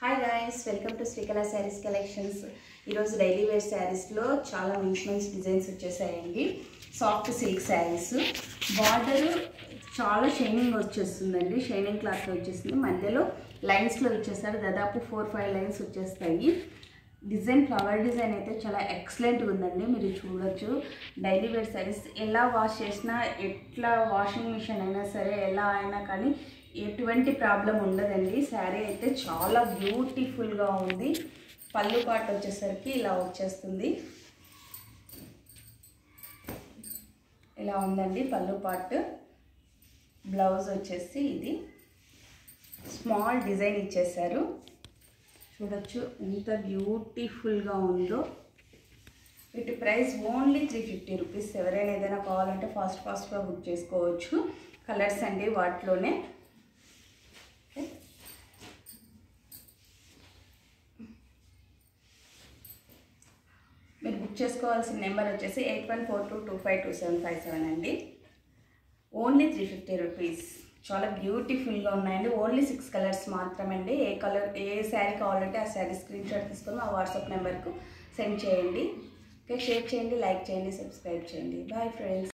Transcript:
Hi guys, welcome to Srikala sarees collections. ఈరోజు daily wear శారీస్లో చాలా మంచి డిజైన్స్ వచ్చేసాయండి. సాఫ్ట్ సిల్క్ శారీస్, బార్డర్ చాలా షైనింగ్ వచ్చేస్తుందండి. షైనింగ్ క్లాత్ వచ్చేస్తుంది. మధ్యలో లైన్స్లో ఇచ్చేస్తారు. దాదాపు 4-5 లైన్స్ వచ్చేస్తాయి. డిజైన్ ఫ్లవర్ డిజైన్ అయితే చాలా ఎక్సలెంట్గా ఉందండి. మీరు చూడొచ్చు. డైలీ వేర్ శారీస్ ఎలా వాష్ చేసినా, ఎట్లా వాషింగ్ మిషన్ అయినా సరే, ఎలా అయినా కానీ ఎటువంటి ప్రాబ్లం ఉండదండి. శారీ అయితే చాలా బ్యూటిఫుల్గా ఉంది. పళ్ళు పార్ట్ వచ్చేసరికి ఇలా వచ్చేస్తుంది. ఇలా ఉందండి పళ్ళు పార్ట్. బ్లౌజ్ వచ్చేసి ఇది స్మాల్ డిజైన్ ఇచ్చేసారు. చూడొచ్చు ఎంత బ్యూటిఫుల్గా ఉందో. వీటి ప్రైస్ ఓన్లీ 350 రూపీస్. ఎవరైనా ఏదైనా కావాలంటే ఫాస్ట్గా బుక్ చేసుకోవచ్చు. కలర్స్ అండి వాటిలోనే. మీరు బుక్ చేసుకోవాల్సిన నెంబర్ వచ్చేసి 8142252757 అండి. Only 350 rupees. చాలా బ్యూటిఫుల్గా ఉన్నాయండి. ఓన్లీ 6 కలర్స్ మాత్రమే అండి. ఏ శారీ కావాలంటే ఆ శారీ స్క్రీన్ షాట్ తీసుకొని మా వాట్సాప్ నెంబర్కు సెండ్ చేయండి. ఓకే, షేర్ చేయండి, లైక్ చేయండి, సబ్స్క్రైబ్ చేయండి. Bye friends.